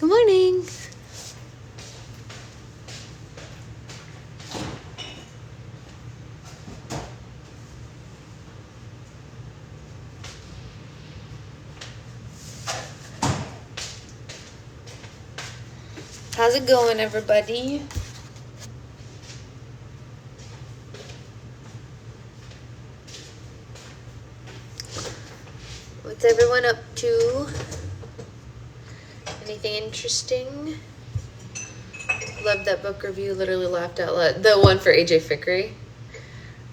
Good morning. How's it going, everybody? What's everyone up to? Anything interesting? Loved that book review, literally laughed out loud. The one for AJ Fickery.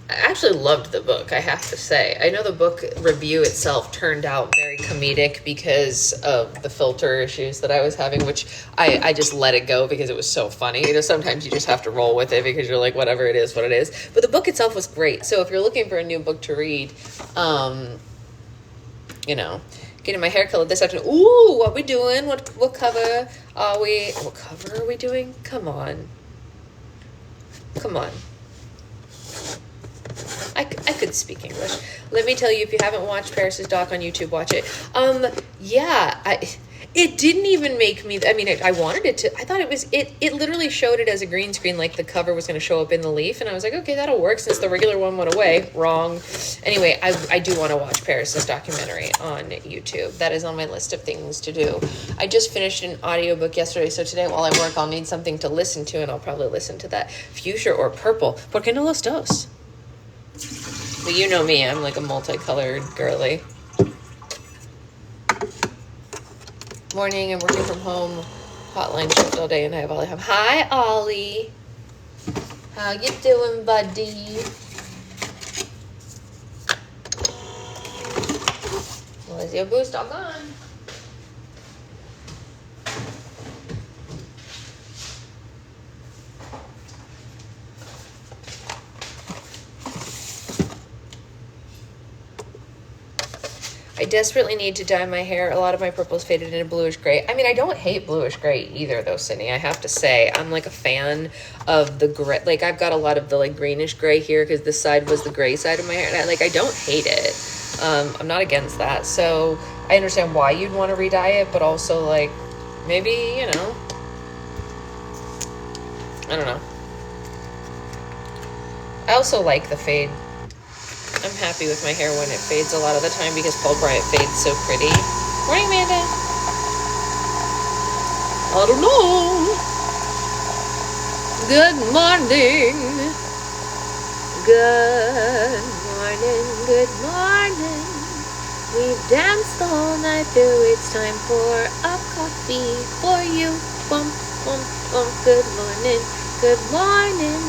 I actually loved the book, I have to say. I know the book review itself turned out very comedic because of the filter issues that I was having, which I just let it go because it was so funny. You know, sometimes you just have to roll with it because you're like, whatever it is, what it is. But the book itself was great. So if you're looking for a new book to read, you know, getting my hair colored this afternoon. Ooh, what we doing? What cover are we? What cover are we doing? Come on. I could speak English. Let me tell you, if you haven't watched Paris's doc on YouTube, watch it. It didn't even make me, I mean, I wanted it to, I thought it literally showed it as a green screen, like the cover was going to show up in the leaf, and I was like, okay, that'll work since the regular one went away. Wrong. Anyway, I do want to watch Paris's documentary on YouTube. That is on my list of things to do. I just finished an audiobook yesterday, so today while I work, I'll need something to listen to, and I'll probably listen to that. Fuchsia or purple. ¿Por qué no los dos? But you know me, I'm like a multicolored girly. Morning, I'm working from home. Hotline shift all day and I have Ollie home. Hi, Ollie. How you doing, buddy? Was your boost all gone? I desperately need to dye my hair. A lot of my purple's faded into bluish gray. I mean, I don't hate bluish gray either, though, Sydney. I have to say, I'm like a fan of the gray. Like, I've got a lot of the like greenish gray here because this side was the gray side of my hair. And I don't hate it. I'm not against that. So I understand why you'd want to re-dye it, but also like maybe, you know, I don't know. I also like the fade. I'm happy with my hair when it fades a lot of the time because Paul Bryant fades so pretty. Morning, Amanda. I don't know. Good morning. Good morning. Good morning. We've danced all night through. It's time for a coffee for you. Bum, bum, bum. Good morning. Good morning.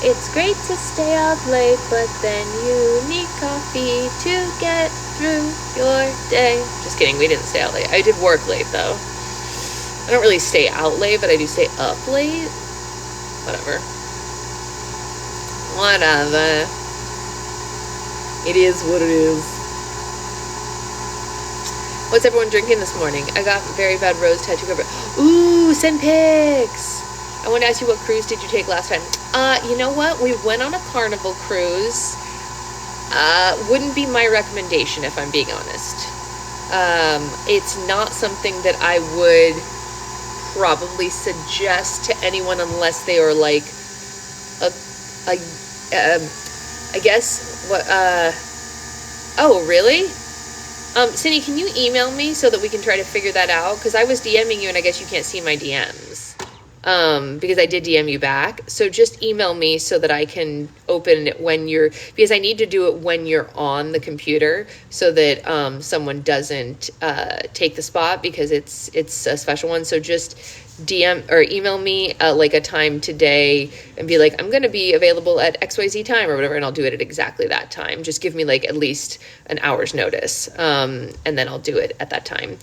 It's great to stay out late, but then you need coffee to get through your day. Just kidding, we didn't stay out late. I did work late, though. I don't really stay out late, but I do stay up late. Whatever. It is what it is. What's everyone drinking this morning? I got very bad rose tattoo cover. Ooh, send pics. I want to ask you, what cruise did you take last time? You know what? We went on a Carnival cruise. Wouldn't be my recommendation if I'm being honest. It's not something that I would probably suggest to anyone unless they are like I guess what oh really? Cindy, can you email me so that we can try to figure that out? Because I was DMing you and I guess you can't see my DMs. Because I did DM you back. So just email me so that I can open it when you're, because I need to do it when you're on the computer so that someone doesn't take the spot because it's a special one. So just DM or email me like a time today and be like, I'm going to be available at XYZ time or whatever, and I'll do it at exactly that time. Just give me like at least an hour's notice, and then I'll do it at that time.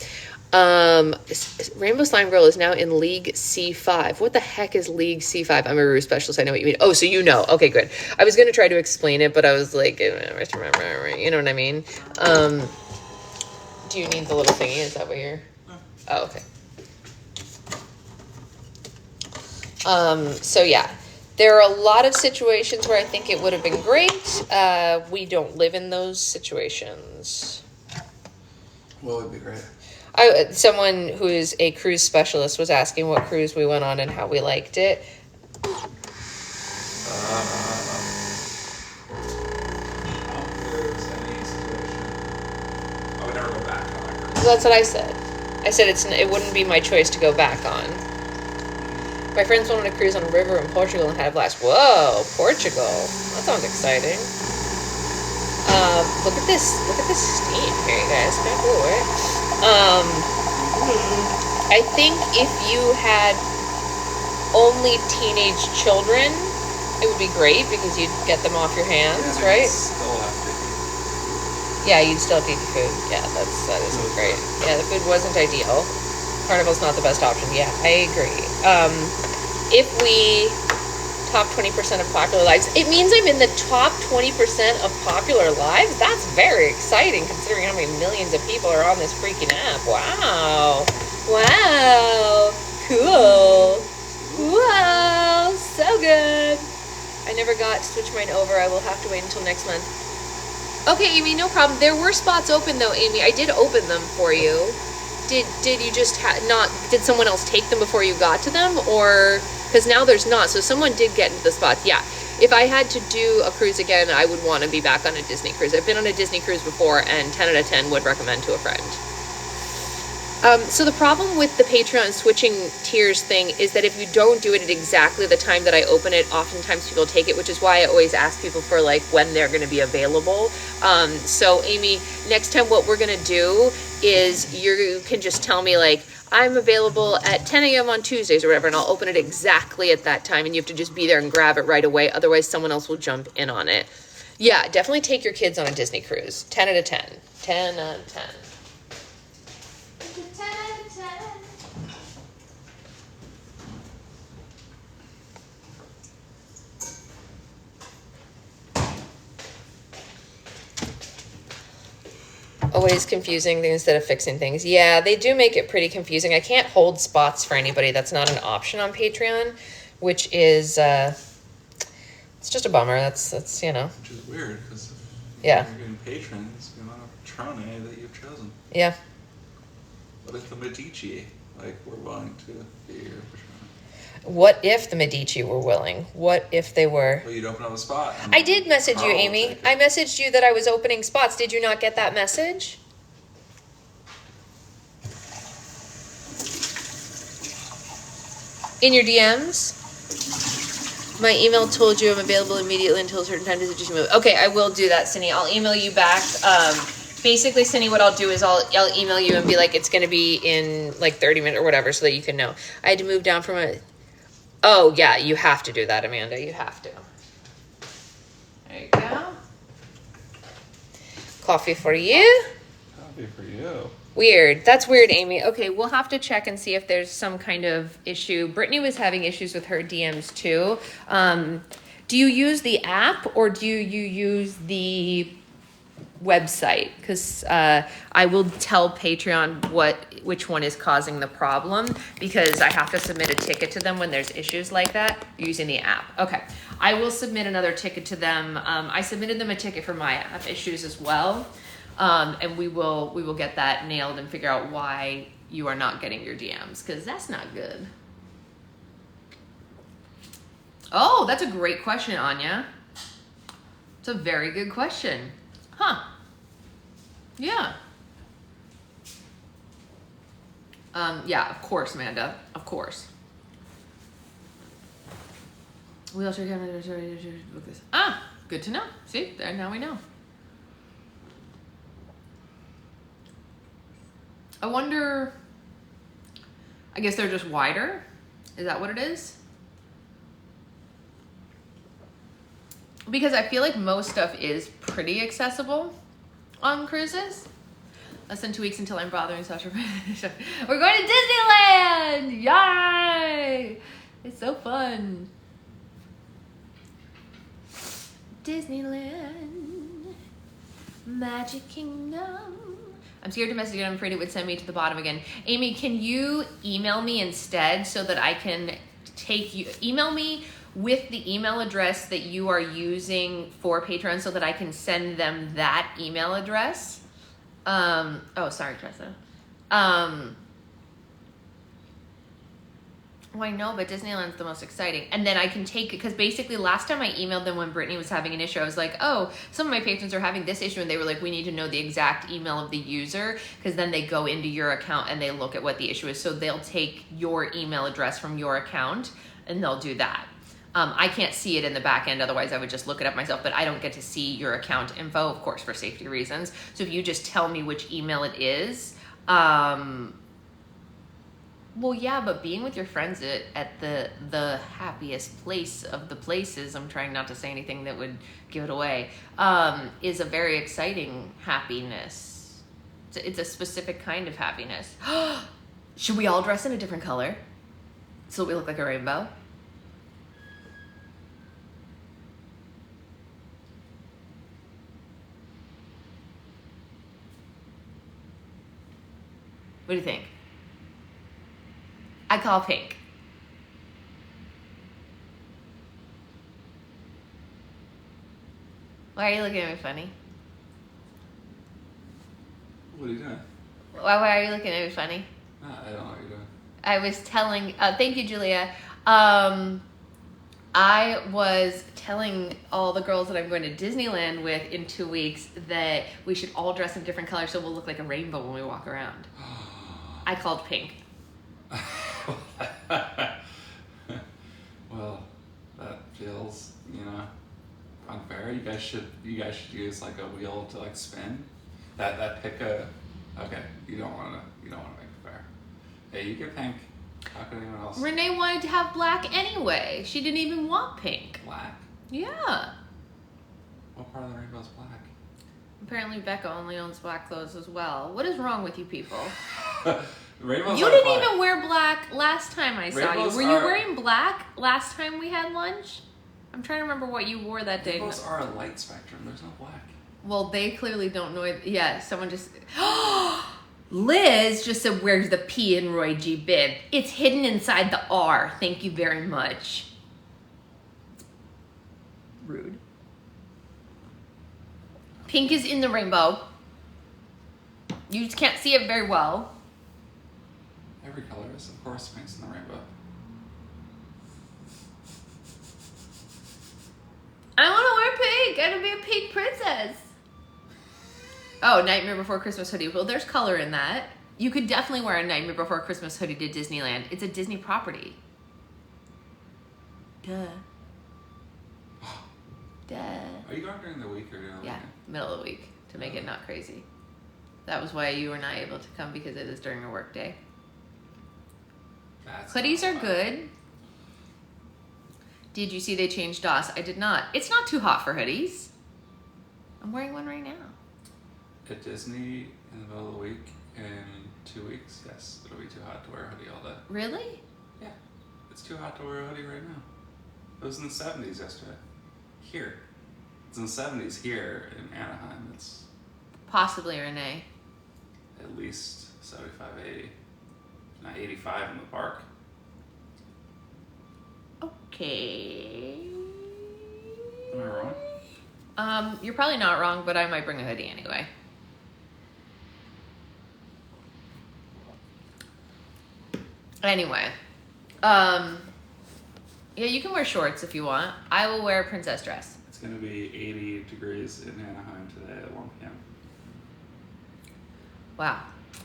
Rainbow Slime Girl is now in League C5. What the heck is League C5? I'm a Rue specialist. I know what you mean. Oh, so you know. Okay, good. I was going to try to explain it, but I was like, you know what I mean? Do you need the little thingy? Is that what you're... Oh, okay. So yeah, there are a lot of situations where I think it would have been great. We don't live in those situations. What would be great? Someone who is a cruise specialist was asking what cruise we went on and how we liked it. I would never go back on that cruise. That's what I said. I said it wouldn't be my choice to go back on. My friends went on a cruise on a river in Portugal and had a blast. Whoa, Portugal. That sounds exciting. Look at this. Look at this steam here, you guys. Kind of cool, right? I think if you had only teenage children, it would be great because you'd get them off your hands, right? Still have to eat. Yeah, you'd still have to eat the food. Yeah, that isn't great. Yeah, the food wasn't ideal. Carnival's not the best option. Yeah, I agree. If we top 20% of popular lives, it means I'm in the top 20% of popular lives. That's very exciting considering how many millions of people are on this freaking app. Wow. Wow. Cool. Wow. So good. I never got to switch mine over. I will have to wait until next month. Okay, Amy, no problem. There were spots open though, Amy. I did open them for you. Did you just did someone else take them before you got to them, or because now there's not, so someone did get into the spots. Yeah, if I had to do a cruise again, I would want to be back on a Disney cruise. I've been on a Disney cruise before, and 10 out of 10 would recommend to a friend. So the problem with the Patreon switching tiers thing is that if you don't do it at exactly the time that I open it, oftentimes people take it, which is why I always ask people for like when they're going to be available. So Amy, next time what we're going to do is you can just tell me like, I'm available at 10 a.m. on Tuesdays or whatever, and I'll open it exactly at that time, and you have to just be there and grab it right away. Otherwise, someone else will jump in on it. Yeah, definitely take your kids on a Disney cruise. 10 out of 10. 10 out of 10. Always confusing things instead of fixing things. Yeah, they do make it pretty confusing. I can't hold spots for anybody. That's not an option on Patreon, which is it's just a bummer. That's you know. Which is weird because yeah, you're getting patrons, you're not a patrone that you've chosen. Yeah. What if the Medici were willing to be your patrone? What if the Medici were willing? What if they were? Well, you'd open up a spot. I did message you, Amy. I messaged you that I was opening spots. Did you not get that message? In your DMs? My email told you I'm available immediately until a certain time. Does it just move? Okay, I will do that, Cindy. I'll email you back. Basically, Cindy, what I'll do is I'll email you and be like, it's going to be in like 30 minutes or whatever so that you can know. I had to move down from a... Oh, yeah, you have to do that, Amanda. You have to. There you go. Coffee for you. Coffee for you. Weird. That's weird, Amy. Okay, we'll have to check and see if there's some kind of issue. Brittany was having issues with her DMs too. Do you use the app or do you use the website? Because I will tell Patreon which one is causing the problem, because I have to submit a ticket to them when there's issues like that using the app. Okay, I will submit another ticket to them. I submitted them a ticket for my app issues as well, and we will get that nailed and figure out why you are not getting your DMs, because that's not good. Oh, that's a great question, Anya. It's a very good question. Huh. Yeah. Yeah, of course, Amanda. Of course. We also have book this. Ah, good to know. See, there, now we know. I wonder, I guess they're just wider. Is that what it is? Because I feel like most stuff is pretty accessible on cruises. Less than 2 weeks until I'm bothering Sasha. We're going to Disneyland! Yay! It's so fun. Disneyland. Magic Kingdom. I'm scared to message again. I'm afraid it would send me to the bottom again. Amy, can you email me instead so that I can take you... Email me with the email address that you are using for Patreon so that I can send them that email address. Oh, sorry, Tressa. Well, I know, but Disneyland's the most exciting. And then I can take it, because basically last time I emailed them when Brittany was having an issue, I was like, oh, some of my patrons are having this issue, and they were like, we need to know the exact email of the user, because then they go into your account and they look at what the issue is. So they'll take your email address from your account and they'll do that. I can't see it in the back end, otherwise I would just look it up myself, but I don't get to see your account info, of course, for safety reasons. So if you just tell me which email it is, well, yeah, but being with your friends at the happiest place of the places, I'm trying not to say anything that would give it away, is a very exciting happiness. It's a specific kind of happiness. Should we all dress in a different color so we look like a rainbow? What do you think? I call pink. Why are you looking at me funny? What are you doing? Why are you looking at me funny? I don't know what you're doing. I was telling, thank you, Julia. I was telling all the girls that I'm going to Disneyland with in 2 weeks that we should all dress in different colors so we'll look like a rainbow when we walk around. I called pink. Well, that feels, unfair. You guys should use like a wheel to like spin. That pick a. Okay, you don't want to make it fair. Hey, you get pink. How could anyone else? Renee wanted to have black anyway. She didn't even want pink. Black? Yeah. What part of the rainbow is black? Apparently Becca only owns black clothes as well. What is wrong with you people? Rainbows You are didn't black. even wear black last time I saw Rainbows you. Were you are- wearing black last time we had lunch? I'm trying to remember what you wore that day. Rainbows are a light spectrum. There's no black. Well, they clearly don't know it. Yeah, someone just... Liz just said, where's the P in Roy G. Bibb? It's hidden inside the R. Thank you very much. Rude. Pink is in the rainbow. You just can't see it very well. Every color is, of course, pink's in the rainbow. I want to wear pink. I want to be a pink princess. Oh, Nightmare Before Christmas hoodie. Well, there's color in that. You could definitely wear a Nightmare Before Christmas hoodie to Disneyland. It's a Disney property. Duh. Duh. Are you going during the week or during the Yeah, weekend? middle of the week to make it not crazy. That was why you were not able to come, because it is during a work day. That's Hoodies not are bad. good. Did you see they changed DOS? I did not. It's not too hot for hoodies. I'm wearing one right now. At Disney in the middle of the week in 2 weeks, yes, it'll be too hot to wear a hoodie all day. Really? Yeah, it's too hot to wear a hoodie right now. It was in the 70s yesterday. Here. It's in the 70s here in Anaheim. It's Possibly, Renee. at least 75, 80. Not 85 in the park. Okay. Am I wrong? You're probably not wrong, but I might bring a hoodie anyway. Anyway, yeah, you can wear shorts if you want. I will wear a princess dress. It's going to be 80 degrees in Anaheim today at 1 p.m. Wow.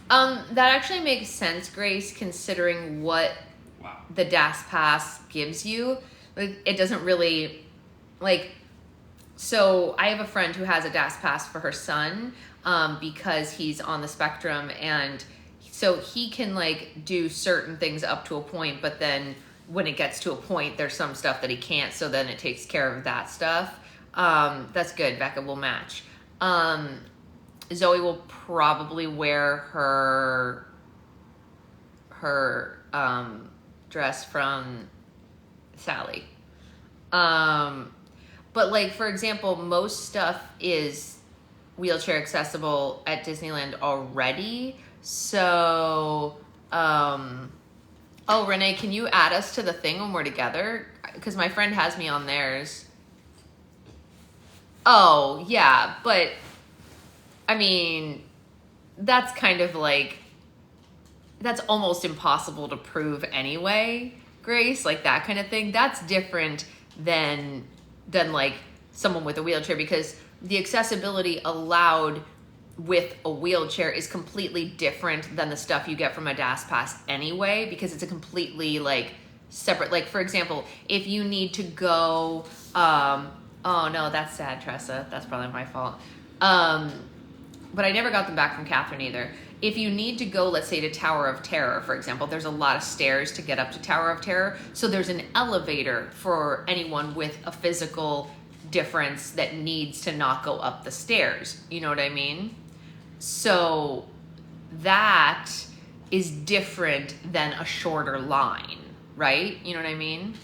That actually makes sense, Grace, considering what Wow. the DAS Pass gives you. Like, it doesn't really, like, so I have a friend who has a DAS Pass for her son, because he's on the spectrum, and so he can, like, do certain things up to a point, but then when it gets to a point, there's some stuff that he can't, so then it takes care of that stuff. That's good. Becca will match. Zoe will probably wear her dress from Sally. But, like, for example, most stuff is wheelchair accessible at Disneyland already. So, oh, Renee, can you add us to the thing when we're together? Because my friend has me on theirs. Oh, yeah, but, I mean, that's kind of like that's almost impossible to prove anyway, Grace, like that kind of thing. That's different than like someone with a wheelchair, because the accessibility allowed with a wheelchair is completely different than the stuff you get from a DAS pass anyway, because it's a completely like separate, like for example, if you need to go, oh no, that's sad, Tressa, that's probably my fault. But I never got them back from Catherine either. If you need to go, let's say, to Tower of Terror, for example, there's a lot of stairs to get up to Tower of Terror. So there's an elevator for anyone with a physical difference that needs to not go up the stairs. You know what I mean? So that is different than a shorter line, right? You know what I mean?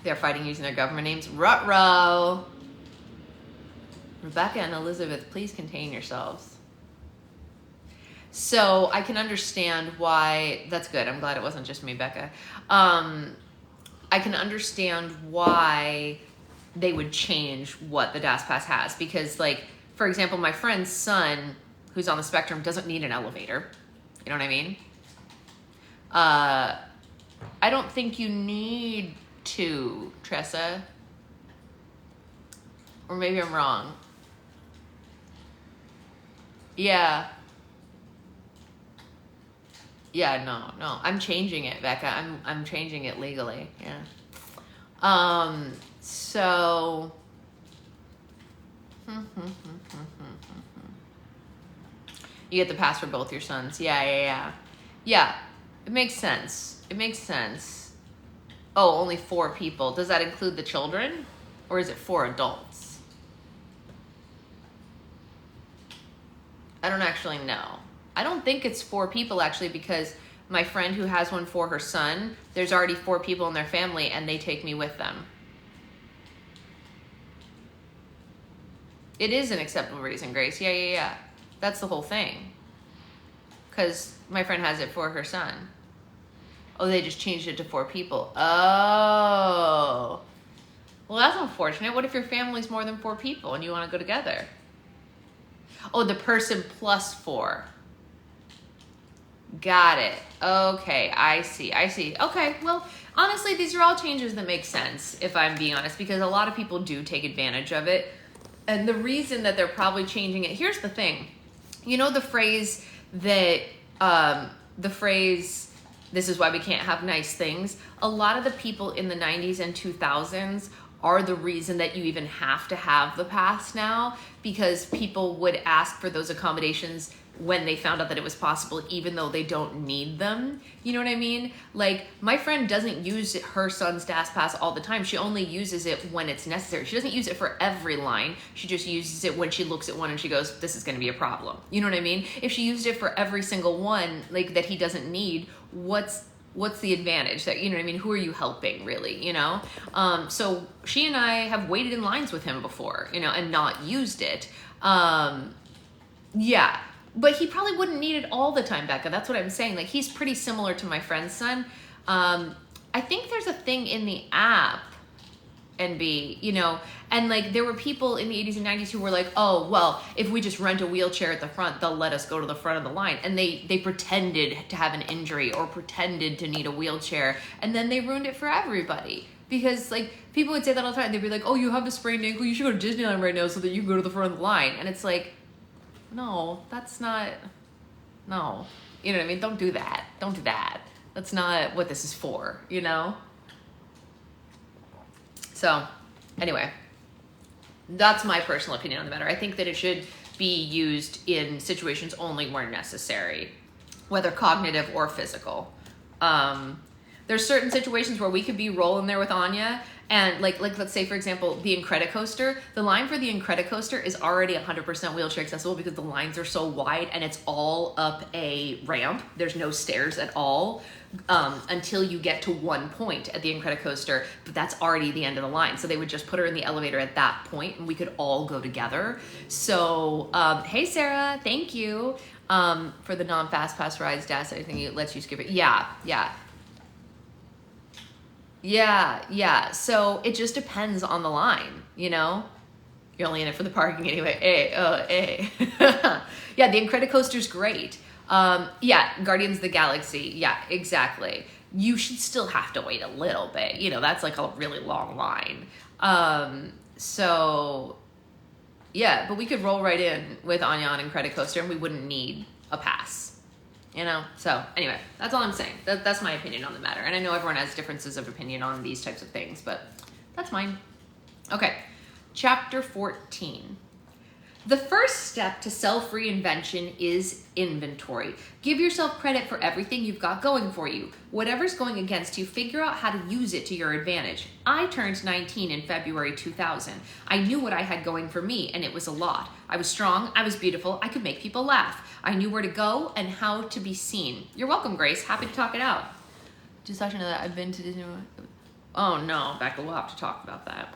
They're fighting using their government names. Ruh-roh. Rebecca and Elizabeth, please contain yourselves. So I can understand why, that's good. I'm glad it wasn't just me, Becca. I can understand why they would change what the DAS Pass has, because like, for example, my friend's son, who's on the spectrum, doesn't need an elevator. You know what I mean? I don't think you need to, Tressa. Or maybe I'm wrong. Yeah. Yeah, no. I'm changing it, Becca. I'm changing it legally. Yeah. So you get the pass for both your sons. Yeah. Yeah, it makes sense. Oh, only 4 people. Does that include the children? Or is it 4 adults? I don't actually know. I don't think it's 4 people actually, because my friend who has one for her son, there's already 4 people in their family and they take me with them. It is an acceptable reason, Grace. Yeah. That's the whole thing. Because my friend has it for her son. Oh, they just changed it to 4 people. Oh. Well, that's unfortunate. What if your family's more than 4 people and you want to go together? Oh, the person plus 4. Got it. Okay, I see. Okay, well, honestly, these are all changes that make sense, if I'm being honest, because a lot of people do take advantage of it. And the reason that they're probably changing it, here's the thing. You know the phrase that, this is why we can't have nice things? A lot of the people in the 90s and 2000s are the reason that you even have to have the pass now, because people would ask for those accommodations when they found out that it was possible, even though they don't need them. You know what I mean? Like, my friend doesn't use her son's DAS pass all the time. She only uses it when it's necessary. She doesn't use it for every line. She just uses it when she looks at one and she goes, this is going to be a problem. You know what I mean? If she used it for every single one, like, that he doesn't need, what's the advantage? That, you know what I mean? Who are you helping, really, you know? So she and I have waited in lines with him before, you know, and not used it. Yeah. But he probably wouldn't need it all the time, Becca. That's what I'm saying. Like, he's pretty similar to my friend's son. I think there's a thing in the app, NB, you know, and like there were people in the 80s and 90s who were like, oh, well, if we just rent a wheelchair at the front, they'll let us go to the front of the line. And they pretended to have an injury or pretended to need a wheelchair. And then they ruined it for everybody. Because like people would say that all the time. They'd be like, oh, you have a sprained ankle. You should go to Disneyland right now so that you can go to the front of the line. And it's like, no, that's not, no. You know what I mean? Don't do that. That's not what this is for, you know? So, anyway, that's my personal opinion on the matter. I think that it should be used in situations only where necessary, whether cognitive or physical. There's certain situations where we could be rolling there with Anya, and like let's say, for example, the Incredicoaster. The line for the Incredicoaster is already 100% wheelchair accessible because the lines are so wide and it's all up a ramp. There's no stairs at all until you get to one point at the Incredicoaster, but that's already the end of the line. So they would just put her in the elevator at that point and we could all go together. So, hey Sarah, thank you for the non-fast pass rides, DAS. I think it lets you skip it. Yeah. So it just depends on the line, you know? You're only in it for the parking anyway. Yeah, the Incredicoaster's great. Yeah, Guardians of the Galaxy. Yeah, exactly. You should still have to wait a little bit. You know, that's like a really long line. So, yeah, but we could roll right in with Anya and Credit Coaster and we wouldn't need a pass. You know? So, anyway, that's all I'm saying. That's my opinion on the matter. And I know everyone has differences of opinion on these types of things, but that's mine. Okay, chapter 14. The first step to self-reinvention is inventory. Give yourself credit for everything you've got going for you. Whatever's going against you, figure out how to use it to your advantage. I turned 19 in February 2000. I knew what I had going for me, and it was a lot. I was strong, I was beautiful, I could make people laugh. I knew where to go and how to be seen. You're welcome, Grace. Happy to talk it out. Just thought you know that I've been to Disney. Oh no, Becca, we'll have to talk about that.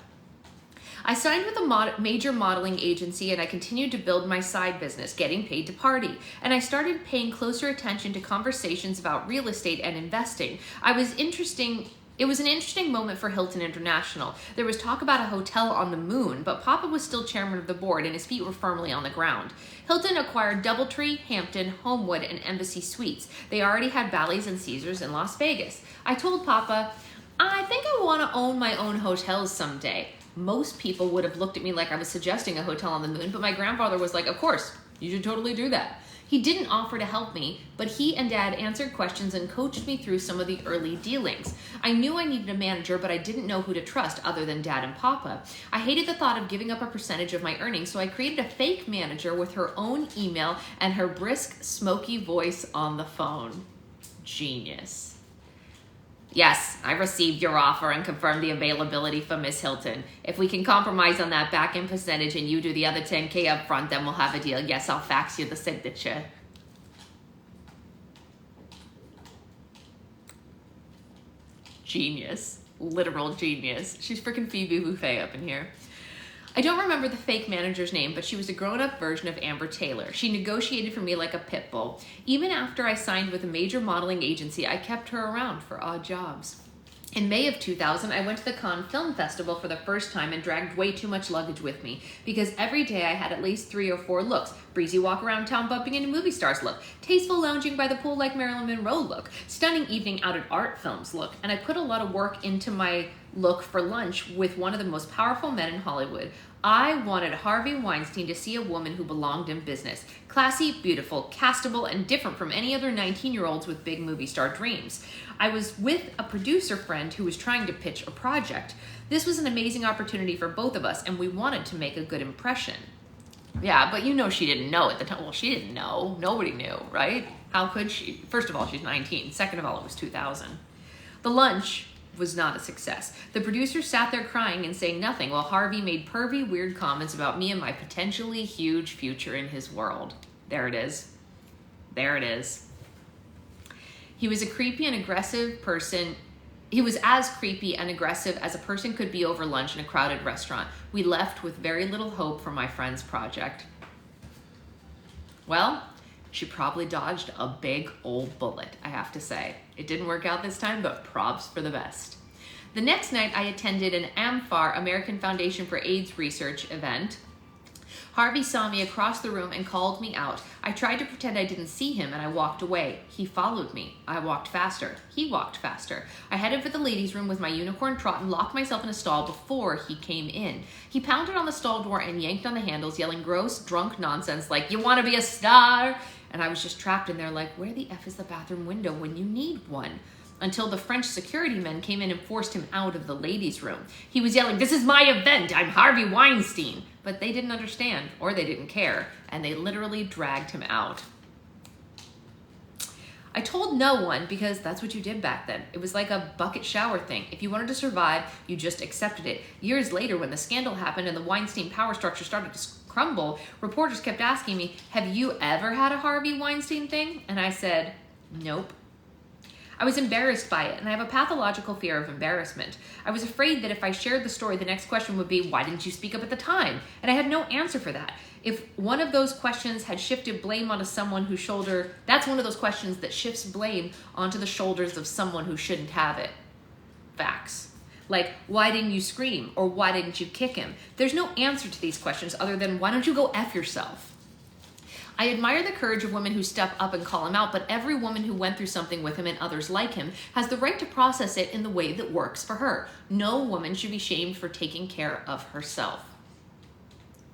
I signed with a major modeling agency and I continued to build my side business, getting paid to party. And I started paying closer attention to conversations about real estate and investing. It was an interesting moment for Hilton International. There was talk about a hotel on the moon, but Papa was still chairman of the board and his feet were firmly on the ground. Hilton acquired Doubletree, Hampton, Homewood, and Embassy Suites. They already had Bally's and Caesars in Las Vegas. I told Papa, I think I want to own my own hotels someday. Most people would have looked at me like I was suggesting a hotel on the moon, but my grandfather was like, of course, you should totally do that. He didn't offer to help me, but he and Dad answered questions and coached me through some of the early dealings. I knew I needed a manager, but I didn't know who to trust other than Dad and Papa. I hated the thought of giving up a percentage of my earnings, so I created a fake manager with her own email and her brisk, smoky voice on the phone. Genius. Yes, I received your offer and confirmed the availability for Miss Hilton. If we can compromise on that back-end percentage and you do the other $10K up front, then we'll have a deal. Yes, I'll fax you the signature. Genius. Literal genius. She's freaking Phoebe Buffay up in here. I don't remember the fake manager's name, but she was a grown-up version of Amber Taylor. She negotiated for me like a pit bull. Even after I signed with a major modeling agency, I kept her around for odd jobs. In May of 2000, I went to the Cannes Film Festival for the first time and dragged way too much luggage with me because every day I had at least 3 or 4 looks. Breezy walk around town bumping into movie stars look, tasteful lounging by the pool like Marilyn Monroe look, stunning evening out at art films look, and I put a lot of work into my look for lunch with one of the most powerful men in Hollywood. I wanted Harvey Weinstein to see a woman who belonged in business. Classy, beautiful, castable, and different from any other 19-year-olds with big movie star dreams. I was with a producer friend who was trying to pitch a project. This was an amazing opportunity for both of us, and we wanted to make a good impression. Yeah, but you know she didn't know at the time. Well, she didn't know. Nobody knew, right? How could she? First of all, she's 19. Second of all, it was 2000. The lunch was not a success. The producer sat there crying and saying nothing while Harvey made pervy, weird comments about me and my potentially huge future in his world. There it is. There it is. He was a creepy and aggressive person. He was as creepy and aggressive as a person could be over lunch in a crowded restaurant. We left with very little hope for my friend's project. Well, she probably dodged a big old bullet, I have to say. It didn't work out this time, but props for the best. The next night, I attended an AMFAR, American Foundation for AIDS Research event. Harvey saw me across the room and called me out. I tried to pretend I didn't see him and I walked away. He followed me. I walked faster. He walked faster. I headed for the ladies' room with my unicorn trot and locked myself in a stall before he came in. He pounded on the stall door and yanked on the handles, yelling gross, drunk nonsense like, "You want to be a star?" And I was just trapped in there like, where the F is the bathroom window when you need one? Until the French security men came in and forced him out of the ladies' room. He was yelling, "This is my event, I'm Harvey Weinstein." But they didn't understand, or they didn't care, and they literally dragged him out. I told no one because that's what you did back then. It was like a bucket shower thing. If you wanted to survive, you just accepted it. Years later, when the scandal happened and the Weinstein power structure started to crumble, reporters kept asking me, "Have you ever had a Harvey Weinstein thing?" And I said, nope. I was embarrassed by it, and I have a pathological fear of embarrassment. I was afraid that if I shared the story, the next question would be, "Why didn't you speak up at the time?" And I had no answer for that. If one of those questions had shifted blame onto someone whose shoulder, that's one of those questions that shifts blame onto the shoulders of someone who shouldn't have it. Facts. Like, why didn't you scream? Or why didn't you kick him? There's no answer to these questions other than, why don't you go F yourself? I admire the courage of women who step up and call him out, but every woman who went through something with him and others like him has the right to process it in the way that works for her. No woman should be shamed for taking care of herself.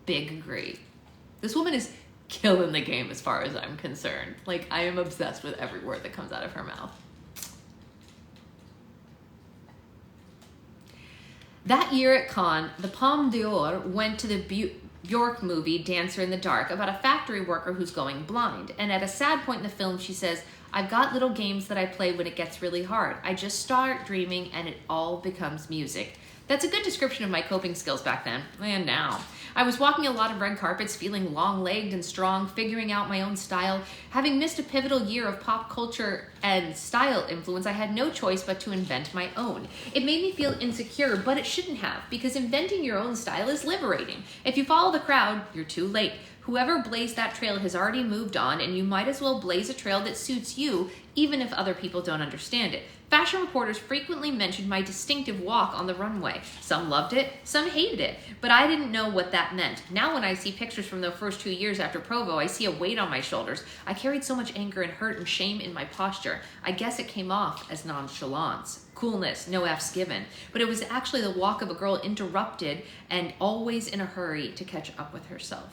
Big agree. This woman is killing the game as far as I'm concerned. Like, I am obsessed with every word that comes out of her mouth. That year at Cannes, the Palme d'Or went to the Bjork movie Dancer in the Dark about a factory worker who's going blind. And at a sad point in the film, she says, "I've got little games that I play when it gets really hard. I just start dreaming and it all becomes music." That's a good description of my coping skills back then, and now. I was walking a lot of red carpets, feeling long-legged and strong, figuring out my own style. Having missed a pivotal year of pop culture and style influence, I had no choice but to invent my own. It made me feel insecure, but it shouldn't have, because inventing your own style is liberating. If you follow the crowd, you're too late. Whoever blazed that trail has already moved on, and you might as well blaze a trail that suits you, even if other people don't understand it. Fashion reporters frequently mentioned my distinctive walk on the runway. Some loved it, some hated it, but I didn't know what that meant. Now when I see pictures from the first 2 years after Provo, I see a weight on my shoulders. I carried so much anger and hurt and shame in my posture. I guess it came off as nonchalance. Coolness, no F's given. But it was actually the walk of a girl interrupted and always in a hurry to catch up with herself.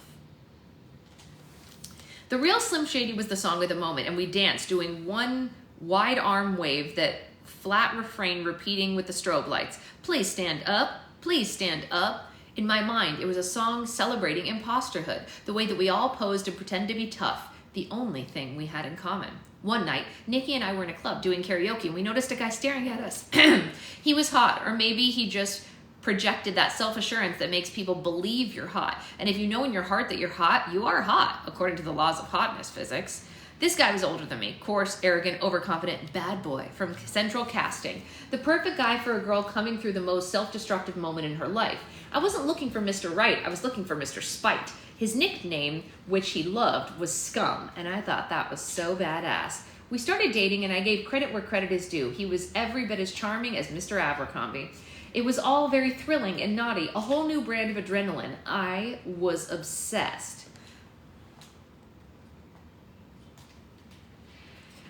The real Slim Shady was the song of the moment, and we danced doing one wide arm wave, that flat refrain repeating with the strobe lights. Please stand up, please stand up. In my mind, it was a song celebrating imposterhood, the way that we all posed and pretended to be tough, the only thing we had in common. One night, Nikki and I were in a club doing karaoke, and we noticed a guy staring at us. He was hot, or maybe he just projected that self-assurance that makes people believe you're hot. And if you know in your heart that you're hot, you are hot, according to the laws of hotness physics. This guy was older than me, coarse, arrogant, overconfident, bad boy from Central Casting. The perfect guy for a girl coming through the most self-destructive moment in her life. I wasn't looking for Mr. Right, I was looking for Mr. Spite. His nickname, which he loved, was Scum, and I thought that was so badass. We started dating, and I gave credit where credit is due. He was every bit as charming as Mr. Abercrombie. It was all very thrilling and naughty, a whole new brand of adrenaline. I was obsessed.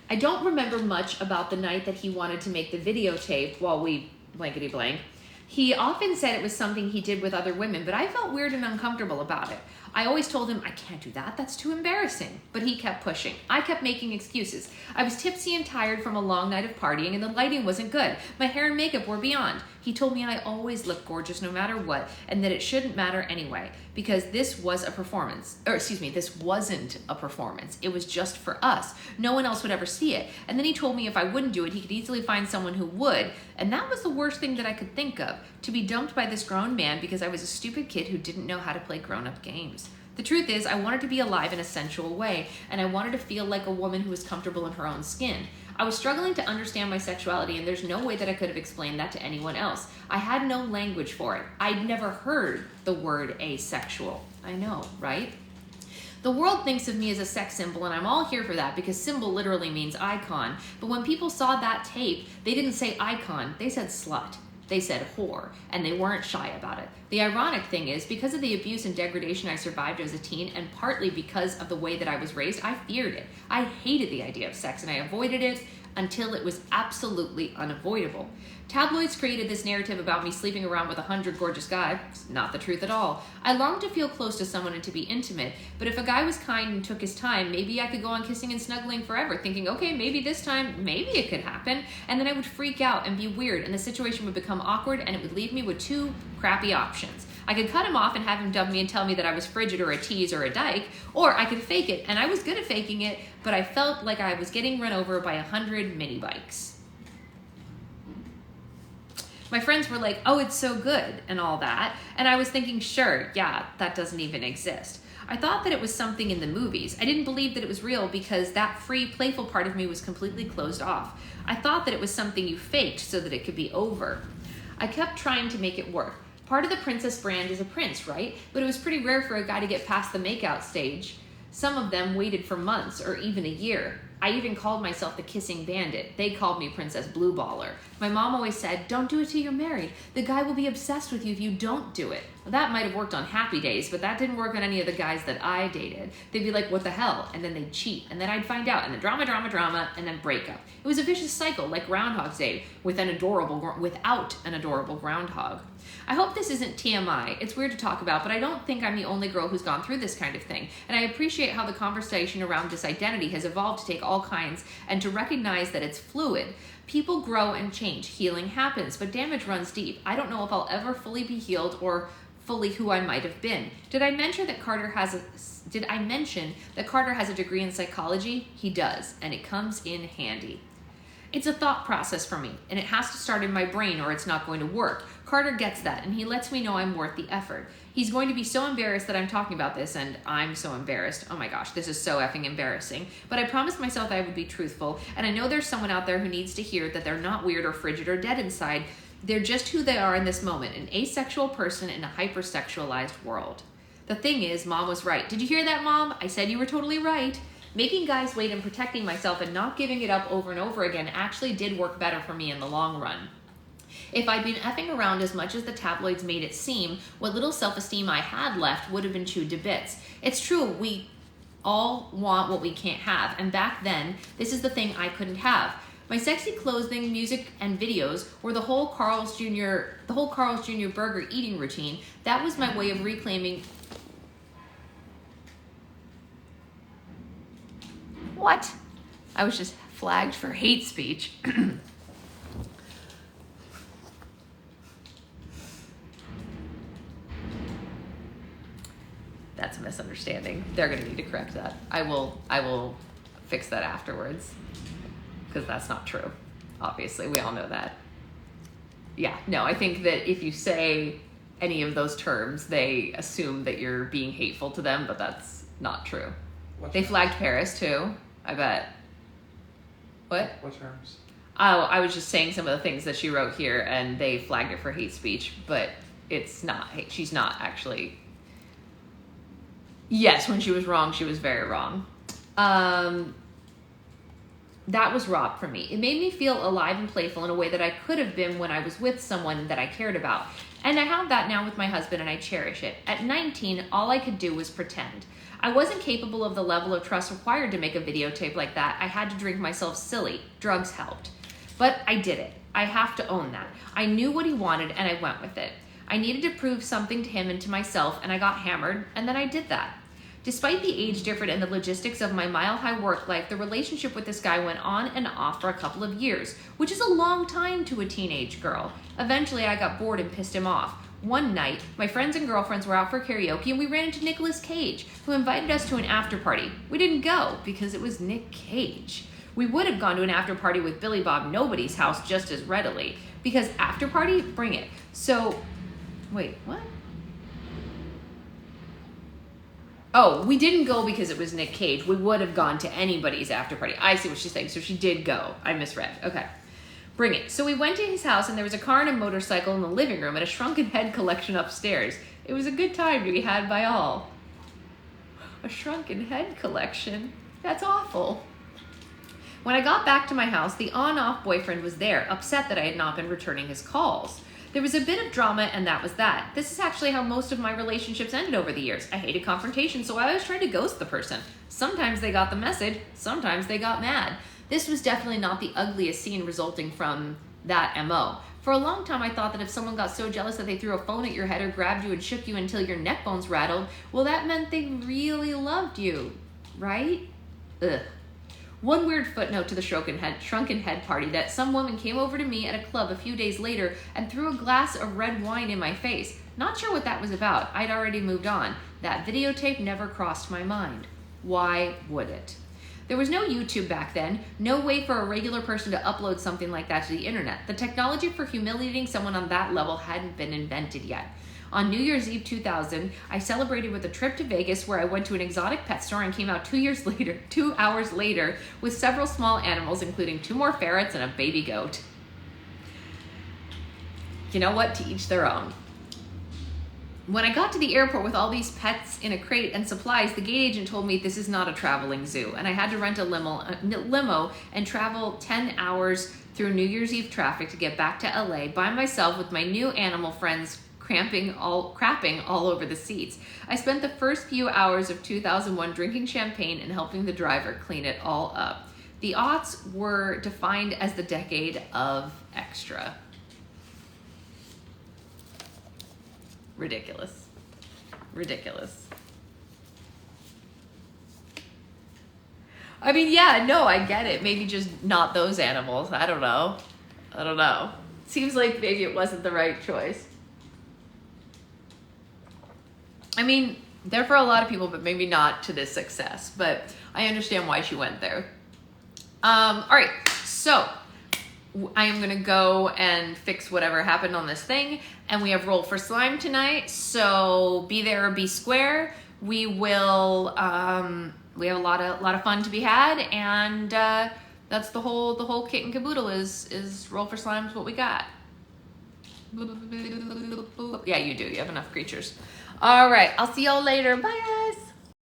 I don't remember much about the night that he wanted to make the videotape while we blankety blank. He often said it was something he did with other women, but I felt weird and uncomfortable about it. I always told him, I can't do that, that's too embarrassing. But he kept pushing. I kept making excuses. I was tipsy and tired from a long night of partying, and the lighting wasn't good. My hair and makeup were beyond. He told me I always looked gorgeous no matter what, and that it shouldn't matter anyway, because this was a performance. This wasn't a performance. It was just for us. No one else would ever see it. And then he told me if I wouldn't do it, he could easily find someone who would. And that was the worst thing that I could think of, to be dumped by this grown man because I was a stupid kid who didn't know how to play grown-up games. The truth is, I wanted to be alive in a sensual way, and I wanted to feel like a woman who was comfortable in her own skin. I was struggling to understand my sexuality, and there's no way that I could have explained that to anyone else. I had no language for it. I'd never heard the word asexual. I know, right? The world thinks of me as a sex symbol, and I'm all here for that because symbol literally means icon. But when people saw that tape, they didn't say icon, they said slut. They said whore, and they weren't shy about it. The ironic thing is, because of the abuse and degradation I survived as a teen, and partly because of the way that I was raised, I feared it. I hated the idea of sex, and I avoided it until it was absolutely unavoidable. Tabloids created this narrative about me sleeping around with 100 gorgeous guys. It's not the truth at all. I longed to feel close to someone and to be intimate, but if a guy was kind and took his time, maybe I could go on kissing and snuggling forever, thinking, okay, maybe this time, maybe it could happen, and then I would freak out and be weird, and the situation would become awkward, and it would leave me with two crappy options. I could cut him off and have him dub me and tell me that I was frigid or a tease or a dyke, or I could fake it, and I was good at faking it, but I felt like I was getting run over by 100 mini bikes. My friends were like, oh, it's so good and all that. And I was thinking, sure, yeah, that doesn't even exist. I thought that it was something in the movies. I didn't believe that it was real because that free, playful part of me was completely closed off. I thought that it was something you faked so that it could be over. I kept trying to make it work. Part of the princess brand is a prince, right? But it was pretty rare for a guy to get past the makeout stage. Some of them waited for months or even a year. I even called myself the kissing bandit. They called me Princess Blue Baller. My mom always said, don't do it till you're married. The guy will be obsessed with you if you don't do it. Well, that might have worked on Happy Days, but that didn't work on any of the guys that I dated. They'd be like, what the hell? And then they'd cheat. And then I'd find out. And then drama, and then breakup. It was a vicious cycle, like Groundhog's Day, without an adorable groundhog. I hope this isn't TMI. It's weird to talk about, but I don't think I'm the only girl who's gone through this kind of thing. And I appreciate how the conversation around this identity has evolved to take all kinds and to recognize that it's fluid. People grow and change. Healing happens, but damage runs deep. I don't know if I'll ever fully be healed or fully who I might have been. Did I mention that Carter has a degree in psychology? He does, and it comes in handy. It's a thought process for me, and it has to start in my brain or it's not going to work. Carter gets that, and he lets me know I'm worth the effort. He's going to be so embarrassed that I'm talking about this, and I'm so embarrassed. Oh my gosh, this is so effing embarrassing. But I promised myself I would be truthful, and I know there's someone out there who needs to hear that they're not weird or frigid or dead inside. They're just who they are in this moment, an asexual person in a hypersexualized world. The thing is, Mom was right. Did you hear that, Mom? I said you were totally right. Making guys wait and protecting myself and not giving it up over and over again actually did work better for me in the long run. If I'd been effing around as much as the tabloids made it seem, what little self-esteem I had left would have been chewed to bits. It's true, we all want what we can't have, and back then, this is the thing I couldn't have. My sexy clothing, music, and videos were the whole Carl's Jr. burger eating routine. That was my way of reclaiming. What? I was just flagged for hate speech. That's a misunderstanding. They're going to need to correct that. I will fix that afterwards, because that's not true. Obviously, we all know that. Yeah, no, I think that if you say any of those terms, they assume that you're being hateful to them, but that's not true. They flagged Paris too, I bet. What? What terms? Oh, I was just saying some of the things that she wrote here, and they flagged it for hate speech, but it's not hate. She's not actually. Yes, when she was wrong, she was very wrong. That was robbed from me. It made me feel alive and playful in a way that I could have been when I was with someone that I cared about. And I have that now with my husband, and I cherish it. At 19, all I could do was pretend. I wasn't capable of the level of trust required to make a videotape like that. I had to drink myself silly. Drugs helped. But I did it. I have to own that. I knew what he wanted, and I went with it. I needed to prove something to him and to myself, and I got hammered, and then I did that. Despite the age difference and the logistics of my mile-high work life, the relationship with this guy went on and off for a couple of years, which is a long time to a teenage girl. Eventually, I got bored and pissed him off. One night, my friends and girlfriends were out for karaoke, and we ran into Nicolas Cage, who invited us to an after party. We didn't go because it was Nick Cage. We would have gone to an after party with Billy Bob Nobody's house just as readily, because after party, bring it. So, wait, what? Oh, we didn't go because it was Nick Cage. We would have gone to anybody's after party. I see what she's saying. So she did go. I misread. Okay. Bring it. So we went to his house, and there was a car and a motorcycle in the living room and a shrunken head collection upstairs. It was a good time to be had by all. A shrunken head collection? That's awful. When I got back to my house, the on-off boyfriend was there, upset that I had not been returning his calls. There was a bit of drama, and that was that. This is actually how most of my relationships ended over the years. I hated confrontation, so I always tried to ghost the person. Sometimes they got the message, sometimes they got mad. This was definitely not the ugliest scene resulting from that MO. For a long time, I thought that if someone got so jealous that they threw a phone at your head or grabbed you and shook you until your neck bones rattled, well, that meant they really loved you, right? Ugh. One weird footnote to the shrunken head party that some woman came over to me at a club a few days later and threw a glass of red wine in my face. Not sure what that was about. I'd already moved on. That videotape never crossed my mind. Why would it? There was no YouTube back then, no way for a regular person to upload something like that to the internet. The technology for humiliating someone on that level hadn't been invented yet. On New Year's Eve 2000, I celebrated with a trip to Vegas where I went to an exotic pet store and came out 2 hours later with several small animals, including 2 more ferrets and a baby goat. You know what? To each their own. When I got to the airport with all these pets in a crate and supplies, the gate agent told me this is not a traveling zoo, and I had to rent a limo and travel 10 hours through New Year's Eve traffic to get back to LA by myself with my new animal friends crapping all over the seats. I spent the first few hours of 2001 drinking champagne and helping the driver clean it all up. The aughts were defined as the decade of extra. Ridiculous. Ridiculous. I mean, yeah, no, I get it. Maybe just not those animals. I don't know. Seems like maybe it wasn't the right choice. I mean, they're for a lot of people, but maybe not to this success. But I understand why she went there. All right, so I am gonna go and fix whatever happened on this thing, and we have Roll for Slime tonight, so be there or be square. We will, we have a lot of fun to be had, and that's the whole kit and caboodle is Roll for Slime is what we got. Yeah, you do. You have enough creatures. All right, I'll see y'all later. Bye, guys.